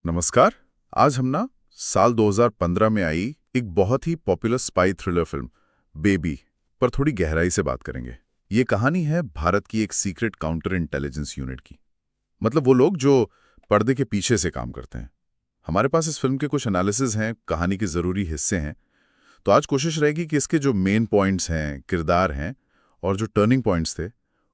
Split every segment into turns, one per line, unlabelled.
नमस्कार। आज हम ना साल 2015 में आई एक बहुत ही popular spy thriller film Baby पर थोड़ी गहराई से बात करेंगे। ये कहानी है भारत की एक सीक्रेट काउंटर इंटेलिजेंस यूनिट की। मतलब वो लोग जो पर्दे के पीछे से काम करते हैं। हमारे पास इस फिल्म के कुछ एनालिसिस हैं, कहानी के ज़रूरी हिस्से हैं। तो आज कोशिश रहेगी कि इसके जो मेन पॉइंट्स हैं, किरदार हैं और जो टर्निंग पॉइंट्स थे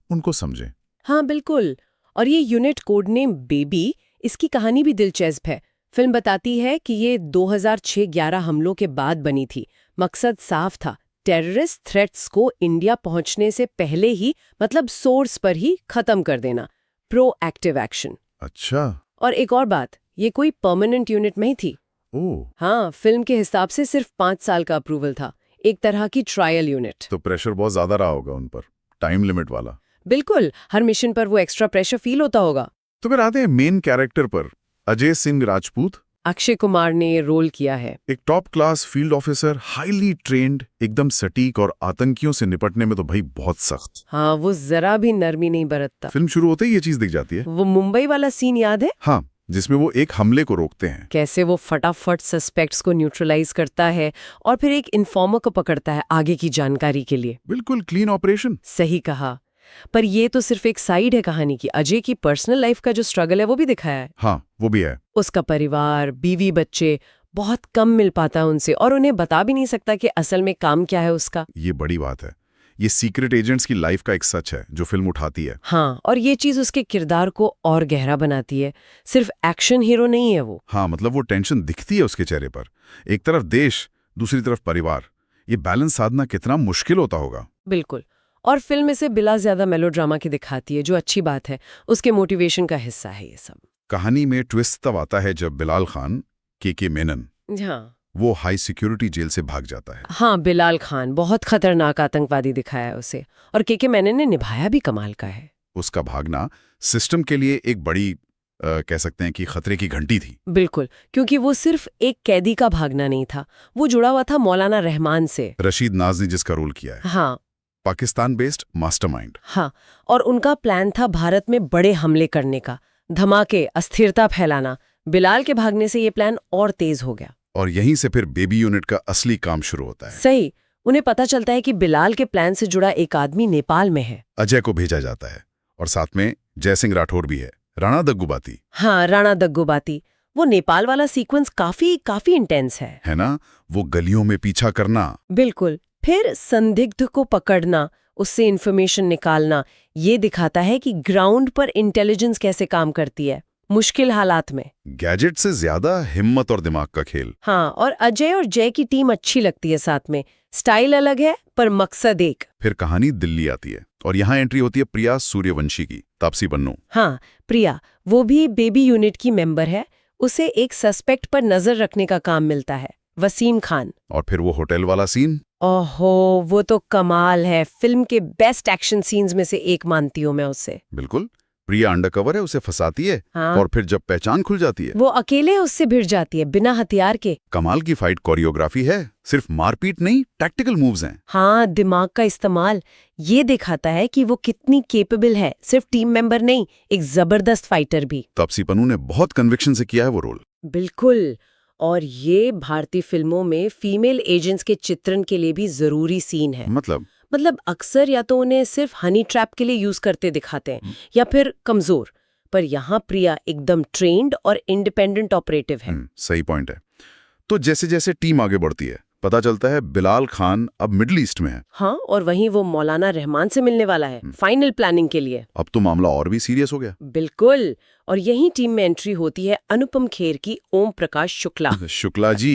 उनको समझें।
हाँ बिल्कुल। और ये यूनिट कोड नेम बेबी, इसकी कहानी भी दिलचस्प है। फिल्म बताती है कि ये 2006-11 हमलों के बाद बनी थी। मकसद साफ था, टेररिस्ट थ्रेट्स को इंडिया पहुंचने से पहले ही, मतलब सोर्स पर ही खत्म कर देना। Proactive action.
अच्छा।
और एक और बात, ये कोई परमानेंट यूनिट नहीं थी।
ओह,
हाँ, फिल्म के हिसाब से सिर्फ 5 साल का अप्रूवल था, एक तरह की ट्रायल यूनिट।
तो प्रेशर बहुत ज़्यादा रहा होगा उन पर, टाइम लिमिट वाला।
बिल्कुल, हर मिशन पर वो एक्स्ट्रा प्रेशर फील होता होगा।
तो फिर आते हैं मेन कैरेक्टर पर। अजय सिंह राजपूत
अक्षय कुमार ने ये रोल किया है।
एक top class field officer, highly trend, एकदम सटीक और आतंकियों से निपटने में तो भाई बहुत सख्त।
हाँ, वो जरा भी नरमी नहीं बरतता।
फिल्म शुरू होते ही ये चीज दिख जाती है।
वो मुंबई वाला सीन याद है?
हाँ, जिसमें वो एक हमले को रोकते हैं।
कैसे वो फटाफट सस्पेक्ट्स को न्यूट्रलाइज करता है और फिर एक इन्फॉर्मर को पकड़ता है आगे की जानकारी के लिए।
बिल्कुल क्लीन ऑपरेशन।
सही कहा। पर ये तो सिर्फ एक साइड है कहानी की। अजय की पर्सनल लाइफ का जो स्ट्रगल है वो भी दिखाया है।
हाँ, वो भी है।
उसका परिवार, बीवी, बच्चे, बहुत कम मिल पाता है उनसे और उन्हें बता भी नहीं सकता कि असल में काम क्या है उसका।
ये बड़ी बात है। ये सीक्रेट एजेंट्स की लाइफ का एक सच है जो फिल्म उठाती है।
हाँ, और ये चीज उसके किरदार को और गहरा बनाती है। सिर्फ एक्शन हीरो नहीं है वो।
हाँ, मतलब वो टेंशन दिखती है उसके चेहरे पर। एक तरफ देश, दूसरी तरफ परिवार। ये बैलेंस साधना कितना मुश्किल होता होगा।
बिल्कुल। और फिल्म इसे बिला ज्यादा मेलोड्रामा की दिखाती है, जो अच्छी बात है। उसके मोटिवेशन का हिस्सा है ये सब।
कहानी में ट्विस्ट तब आता है जब बिलाल खान के मेनन
हाँ।
वो हाई सिक्योरिटी जेल से भाग जाता है।
हाँ, बिलाल खान बहुत खतरनाक आतंकवादी दिखाया है उसे, और के मैनन ने निभाया भी कमाल का है।
उसका भागना सिस्टम के लिए एक बड़ी कह सकते हैं कि खतरे की घंटी थी।
बिल्कुल, क्योंकि वो सिर्फ एक कैदी का भागना नहीं था, वो जुड़ा हुआ था मौलाना रहमान से।
रशीद नाज ने जिसका रोल किया है।
हाँ
पाकिस्तान बेस्ड मास्टरमाइंड।
हाँ, और उनका प्लान था भारत में बड़े हमले करने का, धमाके, अस्थिरता फैलाना। बिलाल के भागने से ये प्लान और तेज हो गया।
और यहीं से फिर बेबी यूनिट का असली काम शुरू होता है।
सही। उन्हें पता चलता है कि बिलाल के प्लान से जुड़ा एक आदमी नेपाल में है।
अजय को भेजा जाता है और साथ में जयसिंह राठौर भी है, राणा दग्गुबाती।
हाँ, राणा दग्गुबाती। वो नेपाल वाला सीक्वेंस काफी इंटेंस है
ना? वो गलियों में पीछा करना।
बिल्कुल। फिर संदिग्ध को पकड़ना, उससे इंफॉर्मेशन निकालना, ये दिखाता है कि ग्राउंड पर इंटेलिजेंस कैसे काम करती है मुश्किल हालात में।
गैजेट से ज्यादा हिम्मत और दिमाग का खेल।
हाँ, और अजय और जय की टीम अच्छी लगती है साथ में। स्टाइल अलग है पर मकसद एक।
फिर कहानी दिल्ली आती है और यहाँ एंट्री होती है प्रिया सूर्यवंशी की, तापसी पन्नू।
हाँ, प्रिया, वो भी बेबी यूनिट की मेंबर है। उसे एक सस्पेक्ट पर नजर रखने का काम मिलता है, वसीम खान।
और फिर वो होटल वाला सीन।
ओहो, वो तो कमाल है। फिल्म के बेस्ट एक्शन सीन्स में से एक मानती हूँ मैं उससे।
बिल्कुल। प्रिया अंडरकवर है, उसे फंसाती है।
हाँ।
और फिर जब पहचान खुल जाती है,
वो अकेले उससे भिड़ जाती है, बिना हथियार के।
कमाल की फाइट कोरियोग्राफी है। सिर्फ मारपीट नहीं, टैक्टिकल मूव्स हैं।
हाँ, दिमाग का इस्तेमाल। ये दिखाता है कि वो कितनी केपेबल है, सिर्फ टीम मेंबर नहीं, एक जबरदस्त फाइटर भी।
तापसी पन्नू ने बहुत कन्विक्शन से किया है वो रोल।
बिल्कुल। और ये भारतीय फिल्मों में फीमेल एजेंट्स के चित्रण के लिए भी जरूरी सीन है। मतलब अक्सर या तो उन्हें सिर्फ हनी ट्रैप के लिए यूज करते दिखाते हैं या फिर कमजोर। पर यहाँ प्रिया एकदम ट्रेन्ड और इंडिपेंडेंट ऑपरेटिव है।
सही पॉइंट है। तो जैसे जैसे टीम आगे बढ़ती है, पता चलता है बिलाल खान अब मिडिल ईस्ट में है।
हाँ, और वहीं वो मौलाना रहमान से मिलने वाला है फाइनल प्लानिंग के लिए।
अब तो मामला और भी सीरियस हो गया।
बिल्कुल। और यही टीम में एंट्री होती है अनुपम खेर की ओम प्रकाश शुक्ला।
शुक्ला जी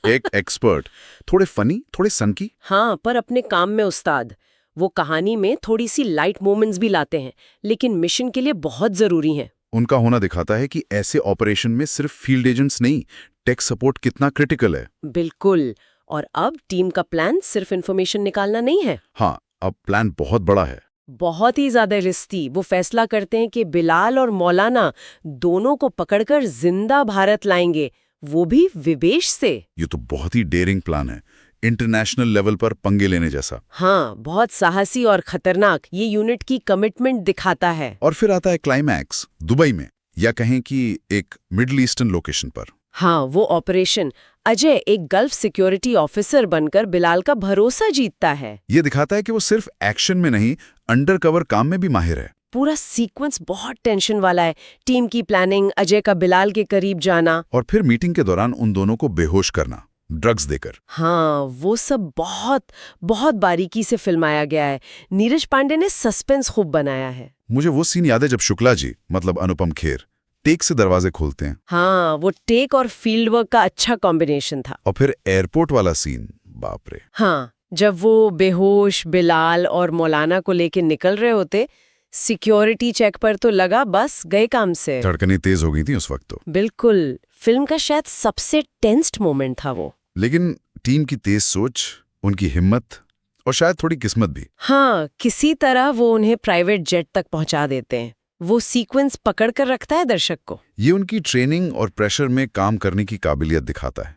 एक एक्सपर्ट, थोड़े फनी, थोड़े सनकी।
हाँ, पर अपने काम में उस्ताद। वो कहानी में थोड़ी सी लाइट मोमेंट्स भी लाते हैं, लेकिन मिशन के लिए बहुत जरूरी हैं।
उनका होना दिखाता है कि ऐसे ऑपरेशन में सिर्फ फील्ड एजेंट्स नहीं, टेक सपोर्ट कितना क्रिटिकल है।
बिल्कुल। और अब टीम का प्लान सिर्फ इन्फॉर्मेशन निकालना नहीं है।
हाँ, अब प्लान बहुत बड़ा है,
बहुत ही ज्यादा रिस्की। वो फैसला करते हैं कि बिलाल और मौलाना दोनों को पकड़कर जिंदा भारत लाएंगे, वो भी विदेश से।
ये तो बहुत ही डेयरिंग प्लान है, इंटरनेशनल लेवल पर पंगे लेने जैसा।
हाँ, बहुत साहसी और खतरनाक। ये यूनिट की कमिटमेंट दिखाता है।
और फिर आता है क्लाइमैक्स, दुबई में। या कहें कि एक मिडल ईस्टर्न लोकेशन पर।
हाँ, वो ऑपरेशन। अजय एक गल्फ सिक्योरिटी ऑफिसर बनकर बिलाल का भरोसा जीतता है।
ये दिखाता है कि वो सिर्फ एक्शन में नहीं, अंडरकवर काम में भी माहिर है।
पूरा सीक्वेंस बहुत टेंशन वाला है। टीम की प्लानिंग, अजय का बिलाल के करीब जाना,
और फिर मीटिंग के दौरान उन दोनों को बेहोश करना, ड्रग्स देकर।
हाँ, वो सब बहुत बहुत बारीकी से फिल्माया गया है। नीरज पांडे ने सस्पेंस खूब बनाया है।
मुझे वो सीन याद है जब शुक्ला जी, मतलब अनुपम खेर, टेक से दरवाजे खोलते हैं।
हाँ, वो टेक और फील्ड वर्क का अच्छा कॉम्बिनेशन था।
और फिर एयरपोर्ट वाला सीन, बाप रे।
हाँ, जब वो बेहोश बिलाल और मौलाना को लेके निकल रहे होते, सिक्योरिटी चेक पर तो लगा बस गए काम से।
धड़कनें तेज हो गई थी उस वक्त तो।
बिल्कुल, फिल्म का शायद सबसे टेंस्ड मोमेंट था वो।
लेकिन टीम की तेज सोच, उनकी हिम्मत और शायद थोड़ी किस्मत भी।
हाँ, किसी तरह वो उन्हें प्राइवेट जेट तक पहुंचा देते हैं। वो सीक्वेंस पकड़ कर रखता है दर्शक को।
ये उनकी ट्रेनिंग और प्रेशर में काम करने की काबिलियत दिखाता है।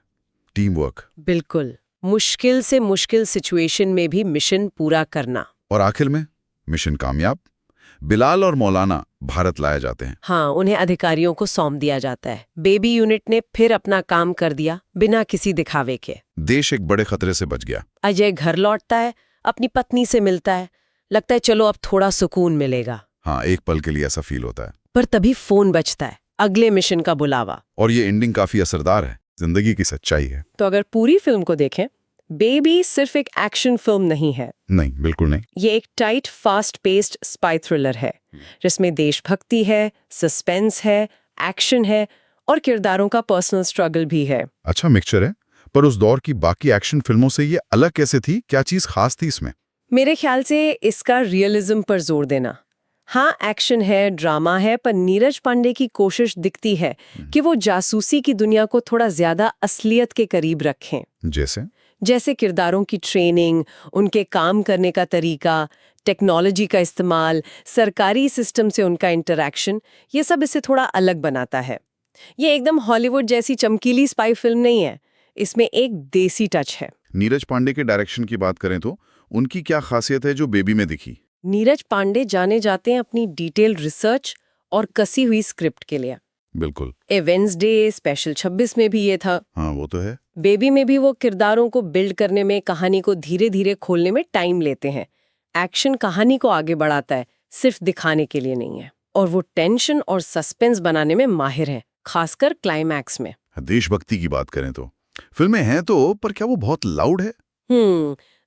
Team work.
बिल्कुल, मुश्किल से मुश्किल सिचुएशन में भी मिशन पूरा करना।
और आखिर में मिशन कामयाब। बिलाल और मौलाना भारत लाए जाते हैं।
हाँ, उन्हें अधिकारियों को सौंप दिया जाता है। बेबी यूनिट ने फिर अपना काम कर दिया बिना किसी दिखावे के।
देश एक बड़े खतरे से बच गया।
अजय घर लौटता है, अपनी पत्नी से मिलता है। लगता है चलो अब थोड़ा सुकून मिलेगा।
हाँ, एक पल के लिए ऐसा फील होता है।
पर तभी फोन बजता है, अगले मिशन का बुलावा।
और ये एंडिंग काफी असरदार है, जिंदगी की सच्चाई है।
तो अगर पूरी फिल्म को देखें, बेबी सिर्फ एक एक्शन फिल्म नहीं है।
नहीं, बिल्कुल नहीं।
ये एक tight, fast paced spy thriller है, जिसमें देशभक्ति है, सस्पेंस है, एक्शन है और किरदारों का पर्सनल स्ट्रगल भी है।
अच्छा मिक्सचर है। पर उस दौर की बाकी एक्शन फिल्मों से ये अलग कैसे थी? क्या चीज खास थी इसमें?
मेरे ख्याल से इसका रियलिज्म पर जोर देना। हाँ, एक्शन है, ड्रामा है, पर नीरज पांडे की कोशिश दिखती है कि वो जासूसी की दुनिया को थोड़ा ज्यादा असलियत के करीब रखें। जैसे किरदारों की ट्रेनिंग, उनके काम करने का तरीका, टेक्नोलॉजी का इस्तेमाल, सरकारी सिस्टम से उनका इंटरैक्शन, ये सब इसे थोड़ा अलग बनाता है। ये एकदम हॉलीवुड जैसी चमकीली स्पाई फिल्म नहीं है, इसमें एक देसी टच है।
नीरज पांडे के डायरेक्शन की बात करें तो उनकी क्या खासियत है जो बेबी में दिखी?
नीरज पांडे जाने जाते हैं अपनी डिटेल रिसर्च और कसी हुई स्क्रिप्ट के लिए।
बिल्कुल।
ए वेंसडे, स्पेशल 26 में भी ये था।
हाँ, वो तो है।
बेबी में भी वो किरदारों को बिल्ड करने में, कहानी को धीरे धीरे खोलने में टाइम लेते हैं। एक्शन कहानी को आगे बढ़ाता है, सिर्फ दिखाने के लिए नहीं है। और वो टेंशन और सस्पेंस बनाने में माहिर है, खासकर क्लाइमैक्स में।
देशभक्ति की बात करें तो फिल्में हैं तो, पर क्या वो बहुत लाउड है?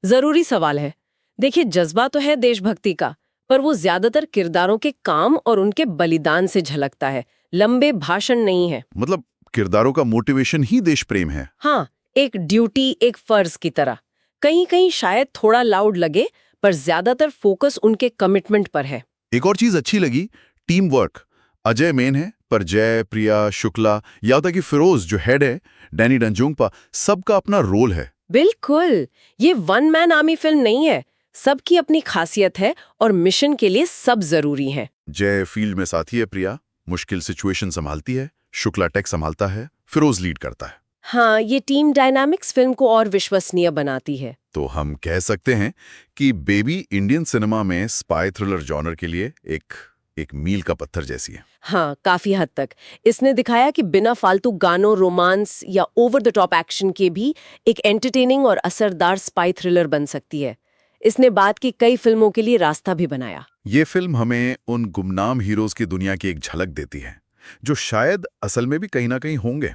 जरूरी सवाल है। देखिए, जज्बा तो है देशभक्ति का, पर वो ज्यादातर किरदारों के काम और उनके बलिदान से झलकता है, लंबे भाषण नहीं है।
मतलब किरदारों का मोटिवेशन ही देश प्रेम है।
हाँ, एक ड्यूटी, एक फर्ज की तरह। कहीं कहीं शायद थोड़ा लाउड लगे, पर ज्यादातर फोकस उनके कमिटमेंट पर है।
एक और चीज अच्छी लगी, टीम वर्क। अजय मेन है, पर जय, प्रिया, शुक्ला, या तक कि फिरोज जो हेड है, डैनी डंजोंगपा, सबका अपना रोल है।
बिल्कुल, ये वन मैन आर्मी फिल्म नहीं है। सबकी अपनी खासियत है और मिशन के लिए सब जरूरी हैं।
जय फील्ड में साथी है, प्रिया मुश्किल सिचुएशन संभालती है, शुक्ला टेक संभालता है, फिरोज लीड करता है।
हाँ, ये टीम डायनामिक्स फिल्म को और विश्वसनीय बनाती है।
तो हम कह सकते हैं कि बेबी इंडियन सिनेमा में स्पाई थ्रिलर जॉनर के लिए एक मील का पत्थर जैसी है।
हाँ, काफी हद तक। इसने दिखाया कि बिना फालतू गानों, रोमांस या ओवर द टॉप एक्शन के भी एक एंटरटेनिंग और असरदार स्पाई थ्रिलर बन सकती है। इसने बाद की कई फिल्मों के लिए रास्ता भी बनाया।
ये फिल्म हमें उन गुमनाम हीरोज की दुनिया की एक झलक देती है, जो शायद असल में भी कहीं ना कहीं होंगे,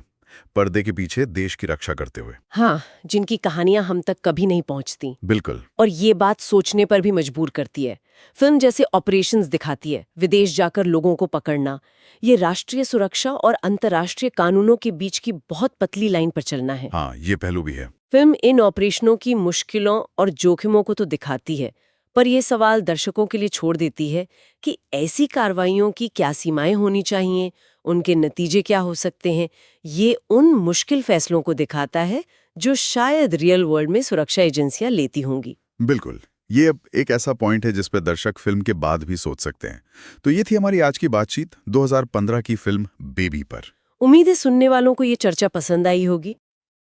पर्दे के पीछे देश की रक्षा करते हुए।
हाँ, जिनकी कहानियां हम तक कभी नहीं पहुंचती।
बिल्कुल।
और ये बात सोचने पर भी मजबूर करती है। फिल्म जैसे ऑपरेशंस दिखाती है, विदेश जाकर लोगों को पकड़ना। ये राष्ट्रीय सुरक्षा और अंतर्राष्ट्रीय कानूनों के बीच की बहुत पतली लाइन पर चलना है।
हाँ, ये पहलू भी है।
फिल्म इन ऑपरेशनों की मुश्किलों और जोखिमों को तो दिखाती है, पर यह सवाल दर्शकों के लिए छोड़ देती है कि ऐसी कार्रवाइयों की क्या सीमाएं होनी चाहिए, उनके नतीजे क्या हो सकते हैं। ये उन मुश्किल फैसलों को दिखाता है जो शायद रियल वर्ल्ड में सुरक्षा एजेंसियां लेती होंगी।
बिल्कुल, ये अब एक ऐसा पॉइंट है जिस पर दर्शक फिल्म के बाद भी सोच सकते हैं। तो ये थी हमारी आज की बातचीत 2015 की फिल्म बेबी पर।
उम्मीद है सुनने वालों को ये चर्चा पसंद आई होगी।